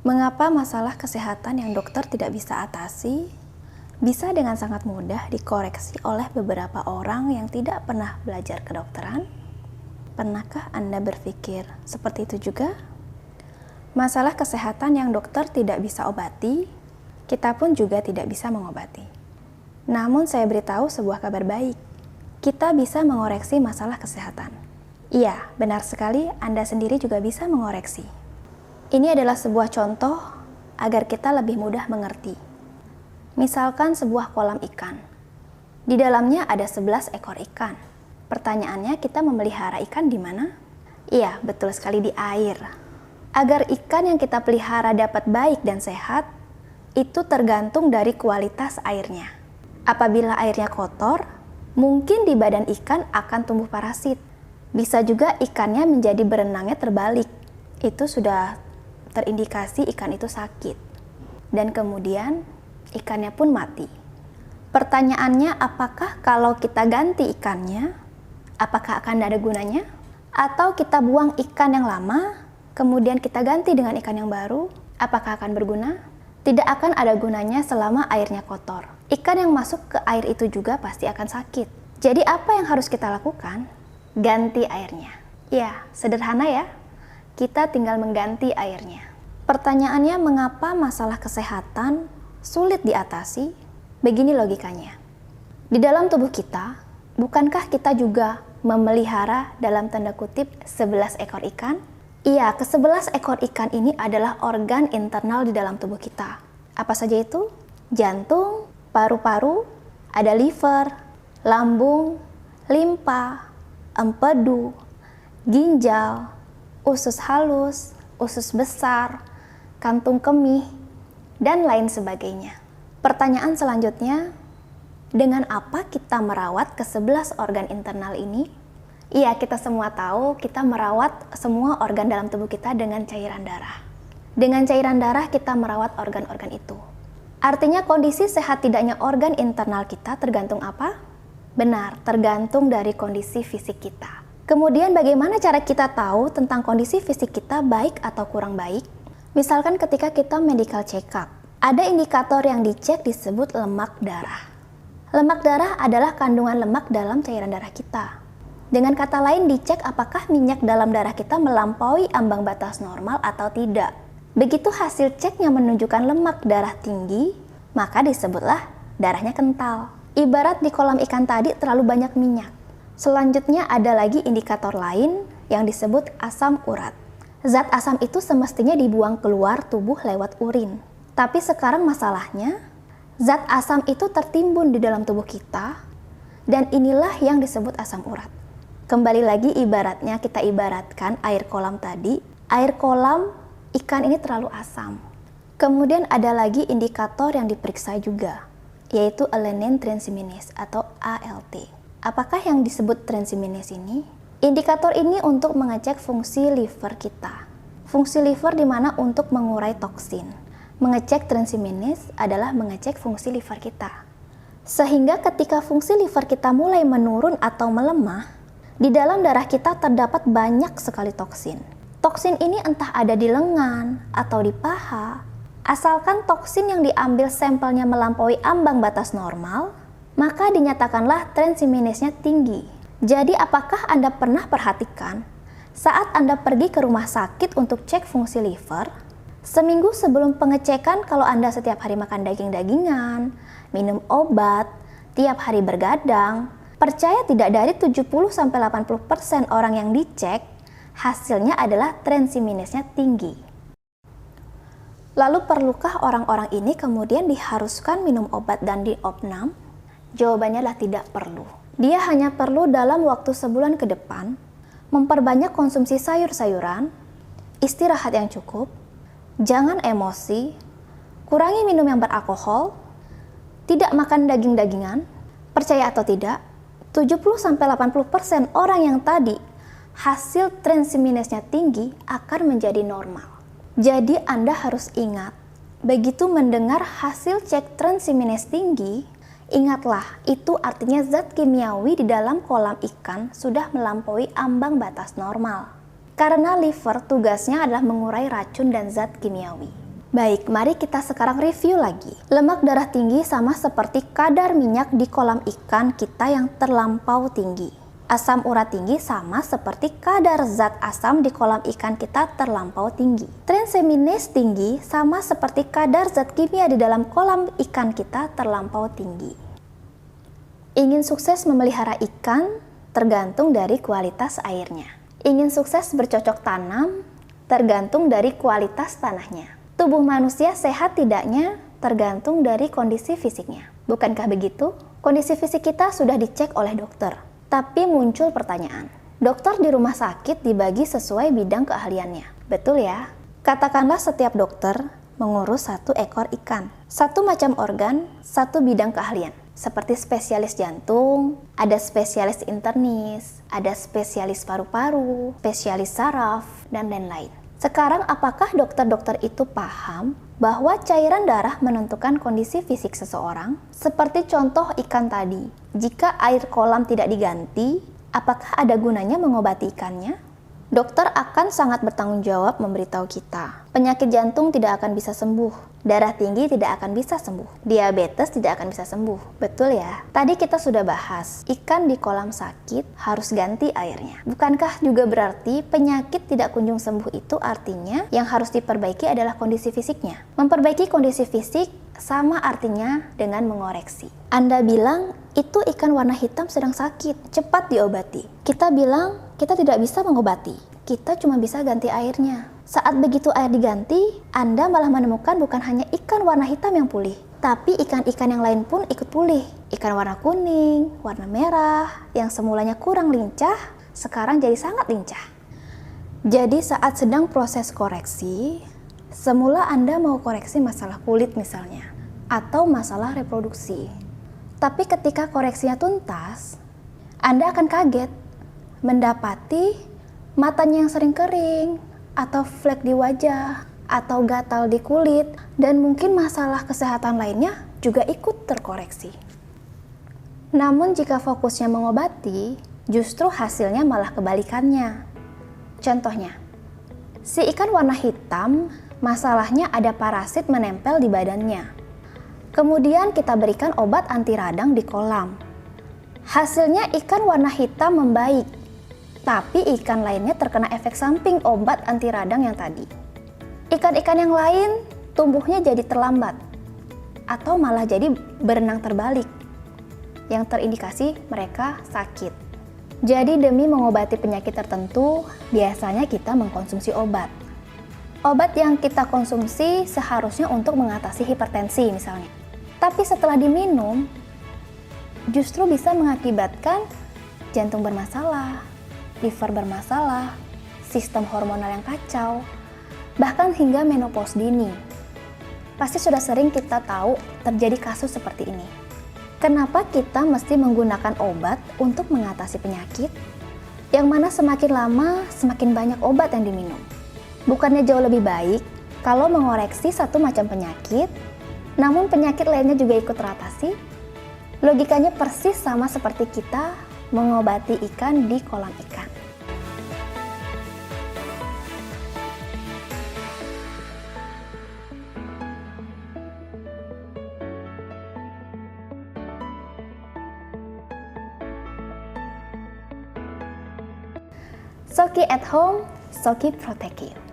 Mengapa masalah kesehatan yang dokter tidak bisa atasi bisa dengan sangat mudah dikoreksi oleh beberapa orang yang tidak pernah belajar kedokteran? Pernahkah Anda berpikir seperti itu juga? Masalah kesehatan yang dokter tidak bisa obati, kita pun juga tidak bisa mengobati. Namun saya beritahu sebuah kabar baik. Kita bisa mengoreksi masalah kesehatan. Iya, benar sekali, Anda sendiri juga bisa mengoreksi. Ini adalah sebuah contoh agar kita lebih mudah mengerti. Misalkan sebuah kolam ikan. Di dalamnya ada 11 ekor ikan. Pertanyaannya, kita memelihara ikan di mana? Iya, betul sekali, di air. Agar ikan yang kita pelihara dapat baik dan sehat, itu tergantung dari kualitas airnya. Apabila airnya kotor, mungkin di badan ikan akan tumbuh parasit. Bisa juga ikannya menjadi berenangnya terbalik. Itu sudah terindikasi ikan itu sakit. Dan kemudian ikannya pun mati. Pertanyaannya, apakah kalau kita ganti ikannya, apakah akan ada gunanya? Atau kita buang ikan yang lama, kemudian kita ganti dengan ikan yang baru, apakah akan berguna? Tidak akan ada gunanya selama airnya kotor. Ikan yang masuk ke air itu juga pasti akan sakit. Jadi apa yang harus kita lakukan? Ganti airnya. Ya, sederhana ya. Kita tinggal mengganti airnya. Pertanyaannya, mengapa masalah kesehatan sulit diatasi? Begini logikanya. Di dalam tubuh kita, bukankah kita juga memelihara dalam tanda kutip 11 ekor ikan? Iya, ke-11 ekor ikan ini adalah organ internal di dalam tubuh kita. Apa saja itu? Jantung, paru-paru, ada liver, lambung, limpa, empedu, ginjal, usus halus, usus besar, kantung kemih, dan lain sebagainya. Pertanyaan selanjutnya, dengan apa kita merawat ke-11 organ internal ini? Iya, kita semua tahu kita merawat semua organ dalam tubuh kita dengan cairan darah. Dengan cairan darah kita merawat organ-organ itu. Artinya kondisi sehat tidaknya organ internal kita tergantung apa? Benar, tergantung dari kondisi fisik kita. Kemudian bagaimana cara kita tahu tentang kondisi fisik kita baik atau kurang baik? Misalkan ketika kita medical check up, ada indikator yang dicek disebut lemak darah. Lemak darah adalah kandungan lemak dalam cairan darah kita. Dengan kata lain, dicek apakah minyak dalam darah kita melampaui ambang batas normal atau tidak. Begitu hasil ceknya menunjukkan lemak darah tinggi, maka disebutlah darahnya kental. Ibarat di kolam ikan tadi terlalu banyak minyak. Selanjutnya ada lagi indikator lain yang disebut asam urat. Zat asam itu semestinya dibuang keluar tubuh lewat urin. Tapi sekarang masalahnya, zat asam itu tertimbun di dalam tubuh kita, dan inilah yang disebut asam urat. Kembali lagi ibaratnya kita ibaratkan air kolam tadi, air kolam ikan ini terlalu asam. Kemudian ada lagi indikator yang diperiksa juga, yaitu alanine transaminase atau ALT. Apakah yang disebut transaminase ini? Indikator ini untuk mengecek fungsi liver kita. Fungsi liver di mana untuk mengurai toksin. Mengecek transaminase adalah mengecek fungsi liver kita. Sehingga ketika fungsi liver kita mulai menurun atau melemah, di dalam darah kita terdapat banyak sekali toksin. Toksin ini entah ada di lengan atau di paha. Asalkan toksin yang diambil sampelnya melampaui ambang batas normal, maka dinyatakanlah transaminase-nya tinggi. Jadi apakah Anda pernah perhatikan saat Anda pergi ke rumah sakit untuk cek fungsi liver, seminggu sebelum pengecekan kalau Anda setiap hari makan daging-dagingan, minum obat, tiap hari bergadang, percaya tidak dari 70-80% orang yang dicek, hasilnya adalah transaminase-nya tinggi. Lalu perlukah orang-orang ini kemudian diharuskan minum obat dan diopnam? Jawabannya adalah tidak perlu. Dia hanya perlu dalam waktu sebulan ke depan memperbanyak konsumsi sayur-sayuran, istirahat yang cukup, jangan emosi, kurangi minum yang beralkohol, tidak makan daging-dagingan. Percaya atau tidak, 70-80% orang yang tadi hasil transaminase-nya tinggi akan menjadi normal. Jadi Anda harus ingat, begitu mendengar hasil cek transaminase tinggi, ingatlah, itu artinya zat kimiawi di dalam kolam ikan sudah melampaui ambang batas normal. Karena liver tugasnya adalah mengurai racun dan zat kimiawi. Baik, mari kita sekarang review lagi. Lemak darah tinggi sama seperti kadar minyak di kolam ikan kita yang terlampau tinggi. Asam urat tinggi sama seperti kadar zat asam di kolam ikan kita terlampau tinggi. Transaminase tinggi sama seperti kadar zat kimia di dalam kolam ikan kita terlampau tinggi. Ingin sukses memelihara ikan tergantung dari kualitas airnya. Ingin sukses bercocok tanam tergantung dari kualitas tanahnya. Tubuh manusia sehat tidaknya tergantung dari kondisi fisiknya. Bukankah begitu? Kondisi fisik kita sudah dicek oleh dokter. Tapi muncul pertanyaan, dokter di rumah sakit dibagi sesuai bidang keahliannya. Betul ya? Katakanlah setiap dokter mengurus satu ekor ikan. Satu macam organ, satu bidang keahlian. Seperti spesialis jantung, ada spesialis internis, ada spesialis paru-paru, spesialis saraf, dan lain-lain. Sekarang apakah dokter-dokter itu paham bahwa cairan darah menentukan kondisi fisik seseorang? Seperti contoh ikan tadi, jika air kolam tidak diganti, apakah ada gunanya mengobati ikannya? Dokter akan sangat bertanggung jawab memberitahu kita, penyakit jantung tidak akan bisa sembuh, darah tinggi tidak akan bisa sembuh, diabetes tidak akan bisa sembuh. Betul ya? Tadi kita sudah bahas, ikan di kolam sakit harus ganti airnya. Bukankah juga berarti penyakit tidak kunjung sembuh itu artinya yang harus diperbaiki adalah kondisi fisiknya? Memperbaiki kondisi fisik sama artinya dengan mengoreksi. Anda bilang, itu ikan warna hitam sedang sakit, cepat diobati. Kita bilang, kita tidak bisa mengobati, kita cuma bisa ganti airnya. Saat begitu air diganti, Anda malah menemukan bukan hanya ikan warna hitam yang pulih, tapi ikan-ikan yang lain pun ikut pulih. Ikan warna kuning, warna merah, yang semulanya kurang lincah, sekarang jadi sangat lincah. Jadi saat sedang proses koreksi, semula Anda mau koreksi masalah kulit misalnya, atau masalah reproduksi. Tapi ketika koreksinya tuntas, Anda akan kaget mendapati matanya yang sering kering, atau flek di wajah, atau gatal di kulit, dan mungkin masalah kesehatan lainnya juga ikut terkoreksi. Namun jika fokusnya mengobati, justru hasilnya malah kebalikannya. Contohnya, si ikan warna hitam, masalahnya ada parasit menempel di badannya. Kemudian kita berikan obat anti radang di kolam. Hasilnya ikan warna hitam membaik, tapi ikan lainnya terkena efek samping obat anti radang yang tadi. Ikan-ikan yang lain tumbuhnya jadi terlambat, atau malah jadi berenang terbalik, yang terindikasi mereka sakit. Jadi demi mengobati penyakit tertentu, biasanya kita mengkonsumsi obat. Obat yang kita konsumsi seharusnya untuk mengatasi hipertensi misalnya. Tapi setelah diminum, justru bisa mengakibatkan jantung bermasalah, liver bermasalah, sistem hormonal yang kacau, bahkan hingga menopause dini. Pasti sudah sering kita tahu terjadi kasus seperti ini. Kenapa kita mesti menggunakan obat untuk mengatasi penyakit? Yang mana semakin lama, semakin banyak obat yang diminum. Bukannya jauh lebih baik kalau mengoreksi satu macam penyakit, namun penyakit lainnya juga ikut teratasi? Logikanya persis sama seperti kita mengobati ikan di kolam ikan. Soki at home, Soki protect you.